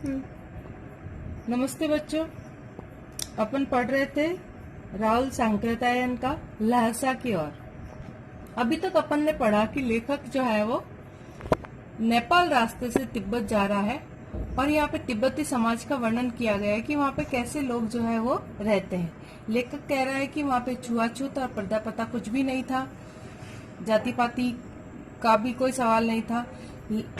नमस्ते बच्चों। अपन पढ़ रहे थे राहुल सांकृत्यायन का लहसा की ओर। अभी तक अपन ने पढ़ा कि लेखक जो है वो नेपाल रास्ते से तिब्बत जा रहा है और यहाँ पे तिब्बती समाज का वर्णन किया गया है कि वहाँ पे कैसे लोग जो है वो रहते हैं। लेखक कह रहा है कि वहाँ पे छुआछूत और पर्दा पता कुछ भी नहीं था, जाति पाति का भी कोई सवाल नहीं था,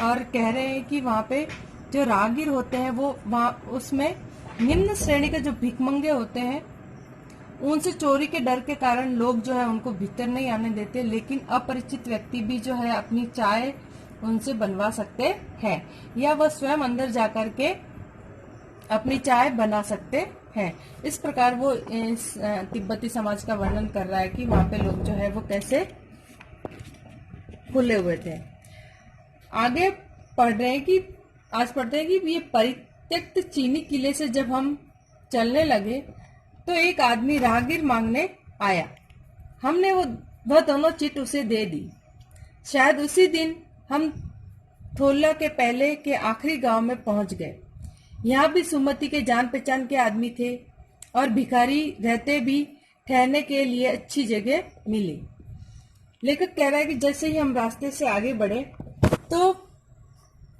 और कह रहे हैं कि वहाँ पे जो राहगीर होते हैं वो वहाँ उसमें निम्न श्रेणी के जो भिखमंगे होते हैं उनसे चोरी के डर के कारण लोग जो है उनको भीतर नहीं आने देते, लेकिन अपरिचित व्यक्ति भी जो है अपनी चाय उनसे बनवा सकते हैं या वह स्वयं अंदर जाकर के अपनी चाय बना सकते हैं। इस प्रकार वो इस तिब्बती समाज का वर्णन कर रहा है कि वहाँ पे लोग जो है वो कैसे खुले हुए थे। आगे पढ़ रहे हैं कि आज पढ़ते हैं कि ये परित्यक्त चीनी किले से जब हम चलने लगे तो एक आदमी राहगीर मांगने आया। हमने वह दोनों चिट उसे दे दी। शायद उसी दिन हम थोला के पहले के आखिरी गांव में पहुंच गए। यहाँ भी सुमति के जान पहचान के आदमी थे और भिखारी रहते भी ठहरने के लिए अच्छी जगह मिली। लेखक कह रहा है कि जैसे ही हम रास्ते से आगे बढ़े तो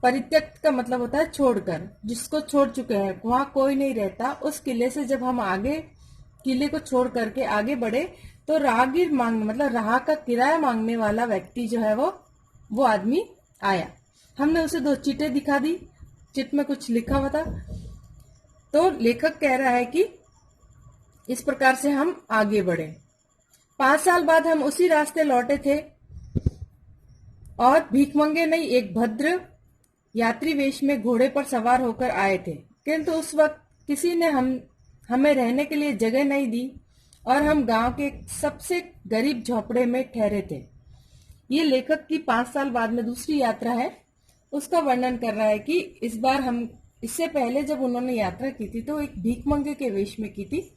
परित्यक्त का मतलब होता है छोड़कर, जिसको छोड़ चुके हैं, वहां कोई नहीं रहता। उस किले से जब हम आगे किले को छोड़ करके आगे बढ़े तो राहगीर मांगने मतलब राह का किराया मांगने वाला व्यक्ति जो है वो आदमी आया। हमने उसे 2 चिटें दिखा दी। चिट में कुछ लिखा हुआ था। तो लेखक कह रहा है कि इस प्रकार से हम आगे बढ़े। 5 साल बाद हम उसी रास्ते लौटे थे और भीखमंगे नहीं, एक भद्र यात्री वेश में घोड़े पर सवार होकर आए थे, किंतु उस वक्त किसी ने हमें रहने के लिए जगह नहीं दी और हम गांव के सबसे गरीब झोपड़े में ठहरे थे। ये लेखक की 5 साल बाद में दूसरी यात्रा है, उसका वर्णन कर रहा है कि इस बार हम इससे पहले जब उन्होंने यात्रा की थी तो एक भीखमंगे के वेश में की थी,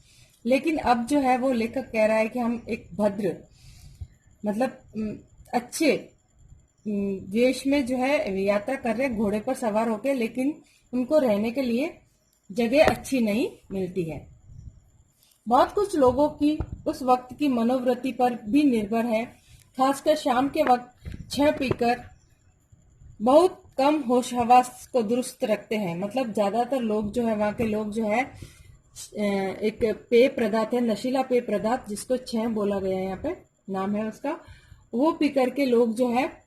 लेकिन अब जो है वो लेखक कह रहा है कि हम एक भद्र मतलब अच्छे वेश में जो है यात्रा कर रहे हैं, घोड़े पर सवार होकर, लेकिन उनको रहने के लिए जगह अच्छी नहीं मिलती है। बहुत कुछ लोगों की उस वक्त की मनोवृत्ति पर भी निर्भर है, खासकर शाम के वक्त छह पीकर बहुत कम होश हवास को दुरुस्त रखते हैं। मतलब ज्यादातर लोग जो है वहाँ के लोग जो है एक पेय पदार्थ है, नशीला पेय पदार्थ, जिसको छह बोला गया है, यहाँ पे नाम है उसका, वो पी करके लोग जो है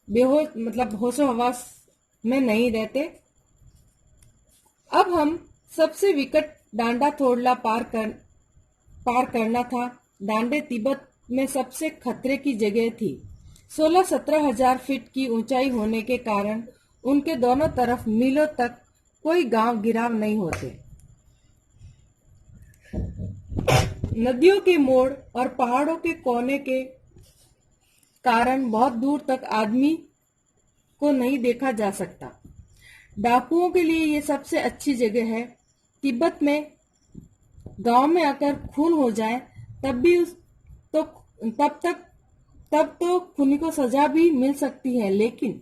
बेहोश मतलब होशो हवास में नहीं रहते। अब हम सबसे विकट डांडा थोड़ला पार करना था। डांडे तिब्बत में सबसे खतरे की जगह थी। 16-17 हजार फीट की ऊंचाई होने के कारण उनके दोनों तरफ मीलों तक कोई गांव गिराव नहीं होते। नदियों के मोड़ और पहाड़ों के कोने के कारण बहुत दूर तक आदमी को नहीं देखा जा सकता। डाकुओं के लिए ये सबसे अच्छी जगह है। तिब्बत में गांव में आकर खून हो जाए तब तो खूनी को सजा भी मिल सकती है, लेकिन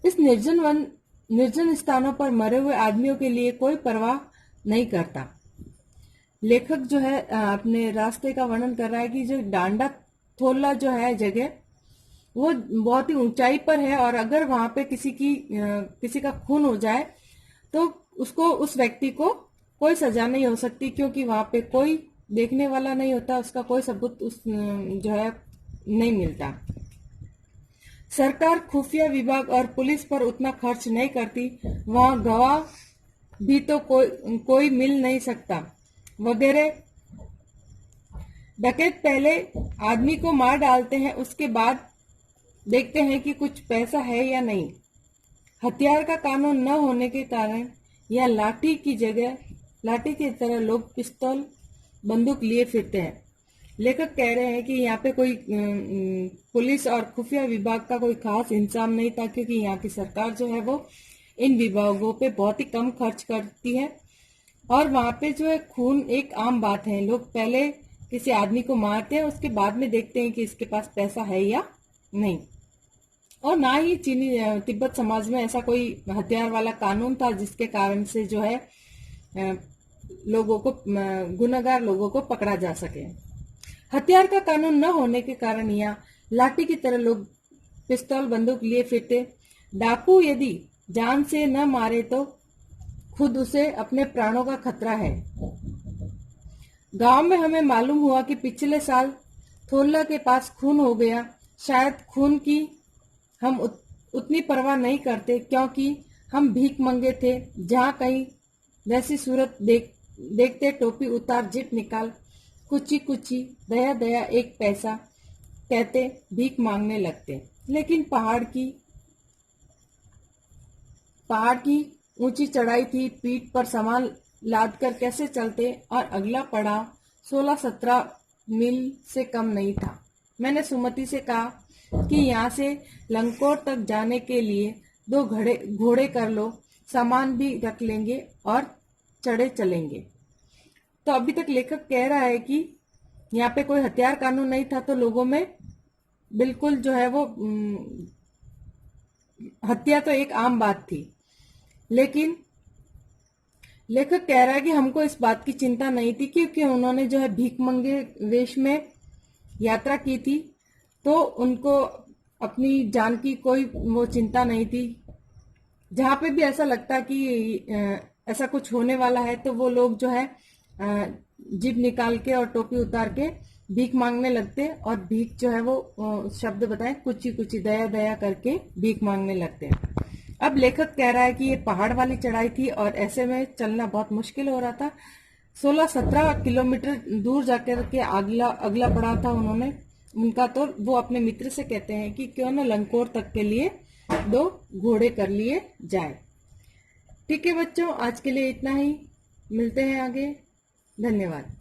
इस निर्जन स्थानों पर मरे हुए आदमियों के लिए कोई परवाह नहीं करता। लेखक जो है अपने रास्ते का वर्णन कर रहा है कि जो डांडा थोला जो है जगह वो बहुत ही ऊंचाई पर है, और अगर वहां पे किसी का खून हो जाए तो उस व्यक्ति को कोई सजा नहीं हो सकती, क्योंकि वहां पे कोई देखने वाला नहीं होता, उसका कोई सबूत जो है नहीं मिलता। सरकार खुफिया विभाग और पुलिस पर उतना खर्च नहीं करती। वहां गवाह भी तो कोई मिल नहीं सकता वगैरह। डकैत पहले आदमी को मार डालते हैं, उसके बाद देखते हैं कि कुछ पैसा है या नहीं। हथियार का कानून न होने के कारण या लाठी की तरह लोग पिस्तौल बंदूक लिए फिरते हैं। लेखक कह रहे हैं कि यहाँ पे कोई पुलिस और खुफिया विभाग का कोई खास इंतजाम नहीं था, क्योंकि यहाँ की सरकार जो है वो इन विभागों पे बहुत ही कम खर्च करती है, और वहाँ पे जो है खून एक आम बात है। लोग पहले किसी आदमी को मारते हैं, उसके बाद में देखते हैं कि इसके पास पैसा है या नहीं। और ना ही चीनी तिब्बत समाज में ऐसा कोई हथियार वाला कानून था जिसके कारण से जो है लोगों को गुनहगार लोगों को पकड़ा जा सके। हथियार का कानून न होने के कारण यहाँ लाठी की तरह लोग पिस्तौल बंदूक लिए फिरते। डाकू यदि जान से न मारे तो खुद उसे अपने प्राणों का खतरा है। गांव में हमें मालूम हुआ कि पिछले साल थोल्ला के पास खून हो गया। शायद खून की हम उतनी परवाह नहीं करते क्योंकि हम भीख मंगे थे। जहाँ कहीं वैसी सूरत देखते टोपी उतार जिप निकाल कुची कुची दया दया एक पैसा कहते भीख मांगने लगते। लेकिन पहाड़ की ऊंची चढ़ाई थी, पीठ पर सामान लाद कर कैसे चलते, और अगला पड़ाव 16-17 मील से कम नहीं था। मैंने सुमति से कहा कि यहाँ से लंकोर तक जाने के लिए 2 घोड़े कर लो, सामान भी रख लेंगे और चढ़े चलेंगे। तो अभी तक लेखक कह रहा है कि यहाँ पे कोई हथियार कानून नहीं था, तो लोगों में बिल्कुल जो है वो हत्या तो एक आम बात थी। लेकिन लेखक कह रहा है कि हमको इस बात की चिंता नहीं थी क्योंकि उन्होंने जो है भीख मंगे वेश में यात्रा की थी, तो उनको अपनी जान की कोई वो चिंता नहीं थी। जहाँ पे भी ऐसा लगता कि ऐसा कुछ होने वाला है तो वो लोग जो है जिब निकाल के और टोपी उतार के भीख मांगने लगते, और भीख जो है वो शब्द बताएं कुची कुची दया दया करके भीख मांगने लगते हैं। अब लेखक कह रहा है कि ये पहाड़ वाली चढ़ाई थी और ऐसे में चलना बहुत मुश्किल हो रहा था। 16-17 किलोमीटर दूर जाकर के अगला पड़ाव था उनका, तो वो अपने मित्र से कहते हैं कि क्यों न लंकोर तक के लिए 2 घोड़े कर लिए जाए। ठीक है बच्चों, आज के लिए इतना ही, मिलते हैं आगे। धन्यवाद।